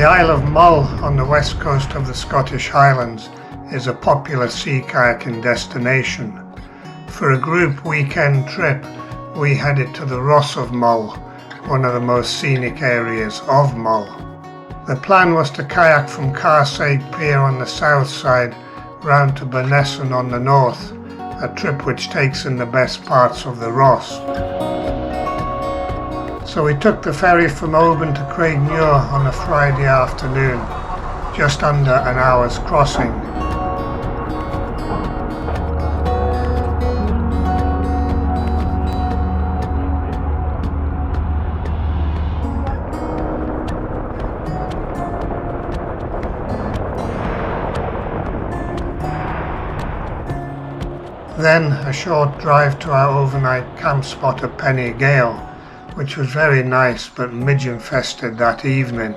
Isle of Mull on the west coast of the Scottish Highlands is a popular sea kayaking destination. For a group weekend trip, we headed to the Ross of Mull, one of the most scenic areas of Mull. The plan was to kayak from Carseg Pier on the south side round to Bernesson on the north, a trip which takes in the best parts of the Ross. So we took the ferry from Oban to Craigmuir on a Friday afternoon, just under an hour's crossing. Then a short drive to our overnight camp spot at Pennygale, which was very nice but midge infested that evening.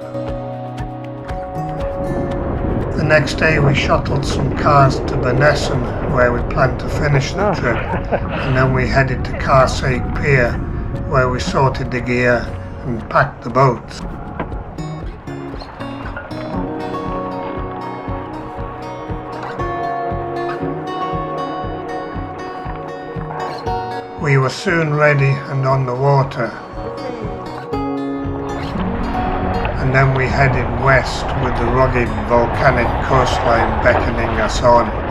The next day we shuttled some cars to Bernesson, where we planned to finish the trip, and then we headed to Carseg Pier, where we sorted the gear and packed the boats. We were soon ready and on the water, and then we headed west with the rugged volcanic coastline beckoning us on.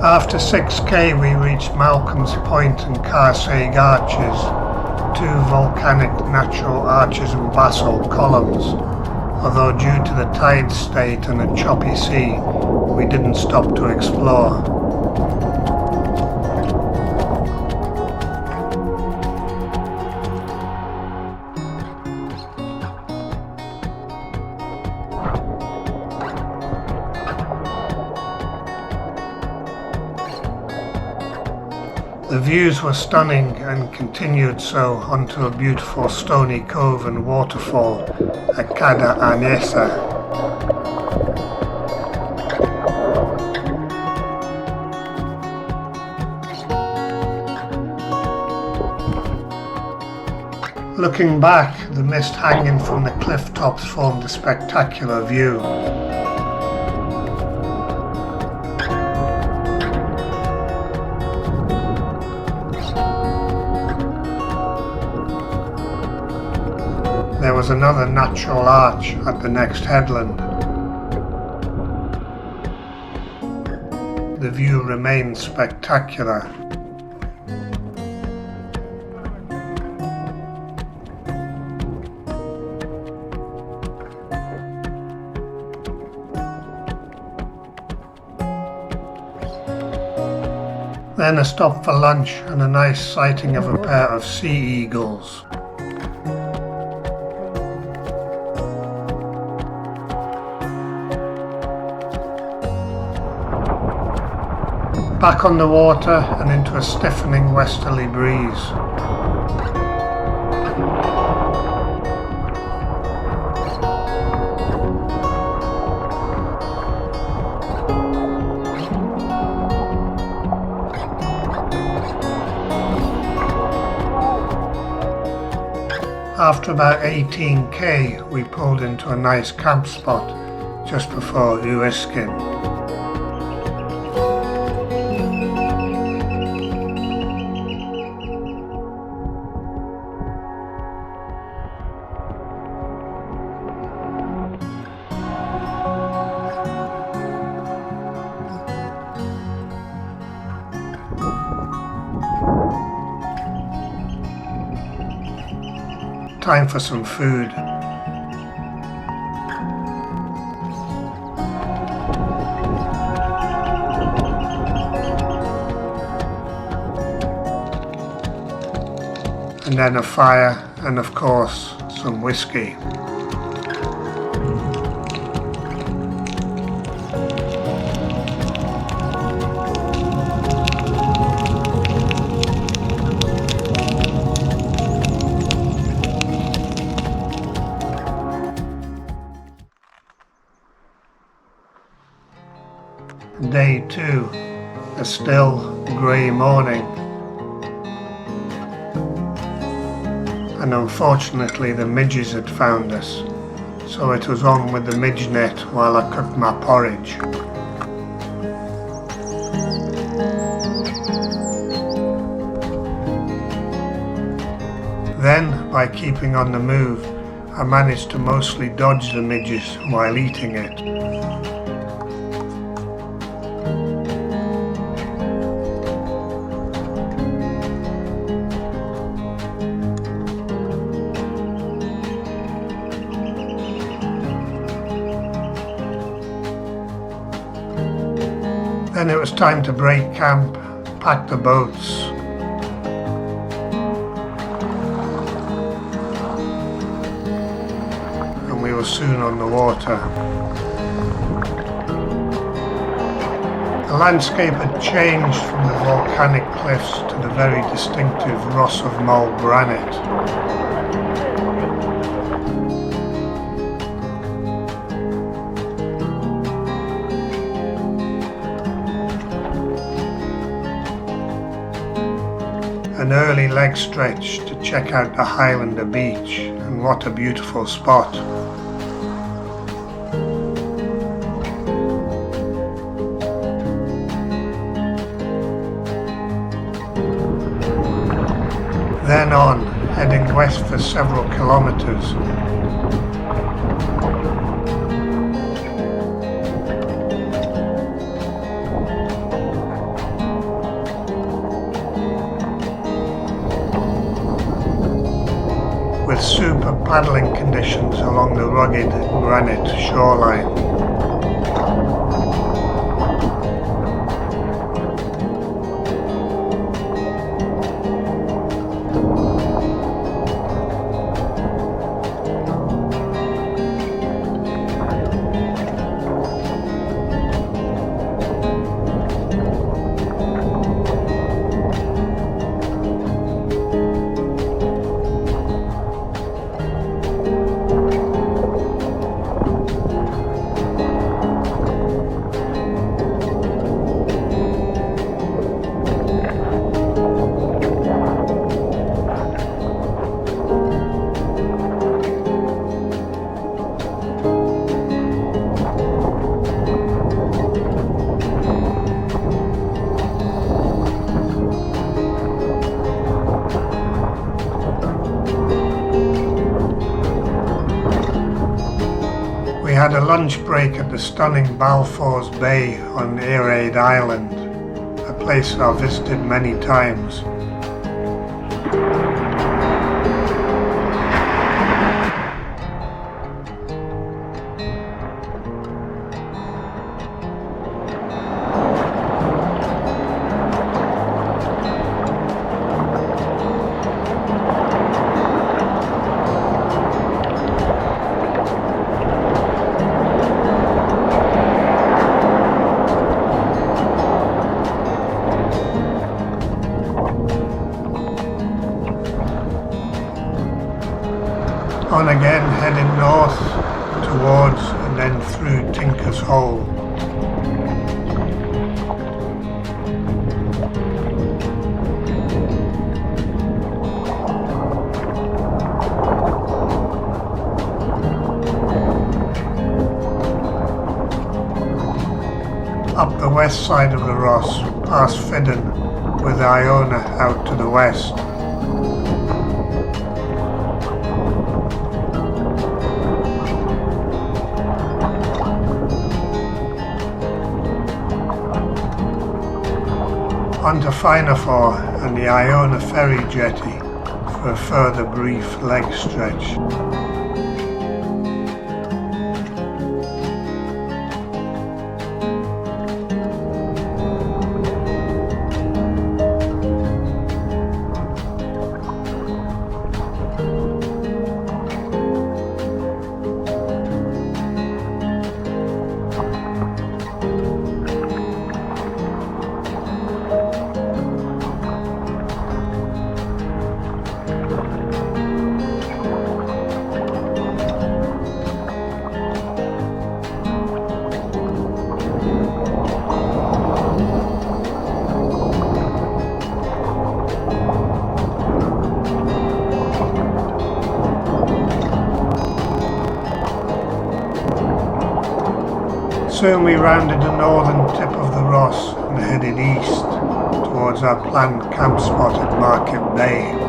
After 6k we reached Malcolm's Point and Carseg Arches, two volcanic natural arches and basalt columns, although due to the tide state and a choppy sea, we didn't stop to explore. The views were stunning and continued so onto a beautiful stony cove and waterfall at Cada Anesa. Looking back, the mist hanging from the cliff tops formed a spectacular view. There was another natural arch at the next headland. The view remained spectacular. Then a stop for lunch and a nice sighting of a pair of sea eagles. Back on the water and into a stiffening westerly breeze. After about 18k, we pulled into a nice camp spot just before Uiskin. time for some food. And then a fire and of course some whiskey. Day 2, a still grey morning, and unfortunately the midges had found us, so it was on with the midge net while I cooked my porridge. Then, by keeping on the move, I managed to mostly dodge the midges while eating it. Then it was time to break camp, pack the boats. And we were soon on the water. The landscape had changed from the volcanic cliffs to the very distinctive Ross of Mull granite. An early leg stretch to check out the Highlander beach, and what a beautiful spot. Then on, heading west for several kilometers. With super paddling conditions along the rugged granite shoreline. We had a lunch break at the stunning Balfour's Bay on Granite Island, a place I've visited many times. On again, heading north towards and then through Tinker's Hole. Up the west side of the Ross, past Fidden, with Iona out to the west. Onto Finafor and the Iona ferry jetty for a further brief leg stretch. Soon we rounded the northern tip of the Ross and headed east towards our planned camp spot at Market Bay.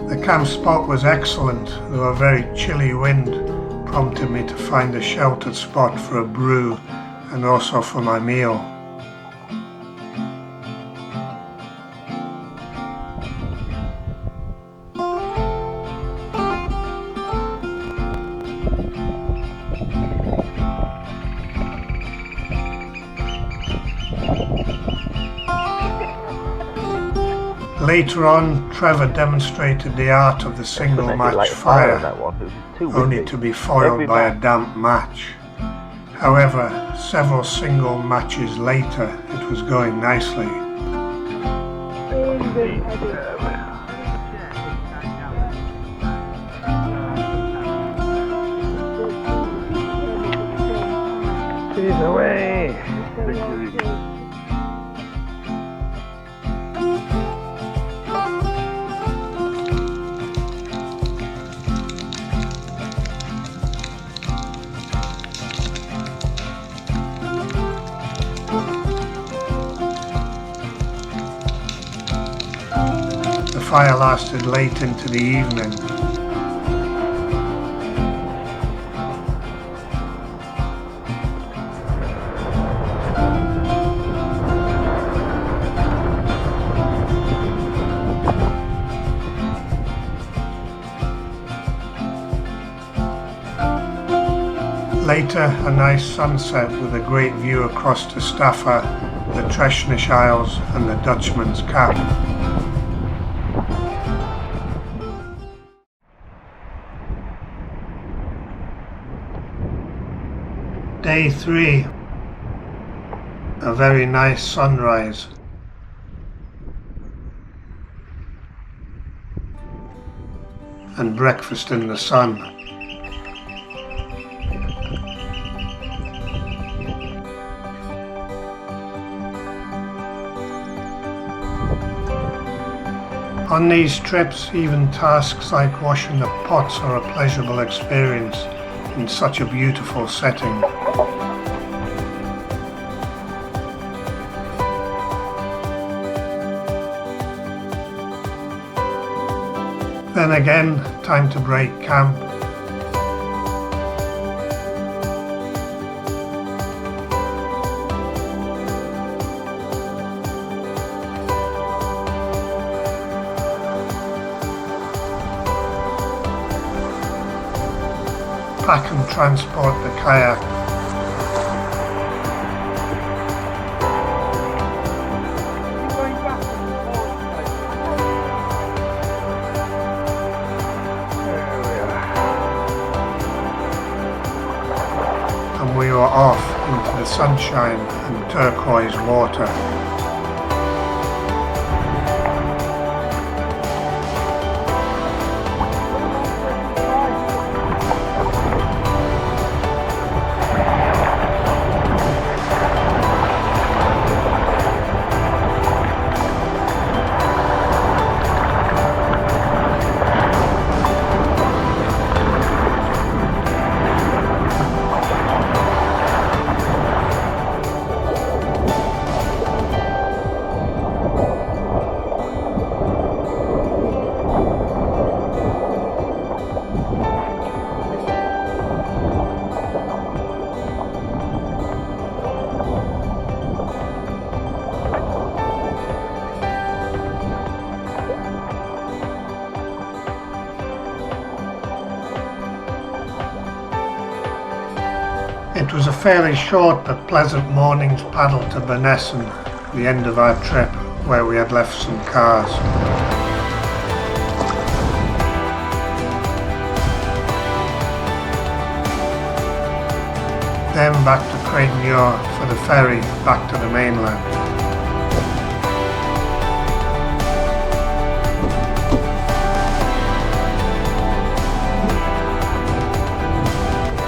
The camp spot was excellent, though a very chilly wind prompted me to find a sheltered spot for a brew and also for my meal. Later on, Trevor demonstrated the art of the single match fire, only to be foiled by a damp match. However, several single matches later, it was going nicely. She's away! The fire lasted late into the evening. Later, a nice sunset with a great view across to Staffa, the Treshnish Isles and the Dutchman's Cap. Day 3, a very nice sunrise. And breakfast in the sun. On these trips, even tasks like washing the pots are a pleasurable experience in such a beautiful setting. Then again, time to break camp. Pack and transport the kayak. And we were off into the sunshine and turquoise water. It was a fairly short but pleasant morning's paddle to Bernessen, the end of our trip, where we had left some cars. Then back to Craigmuir for the ferry back to the mainland.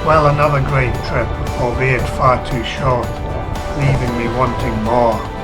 Well, another great trip, albeit far too short, leaving me wanting more.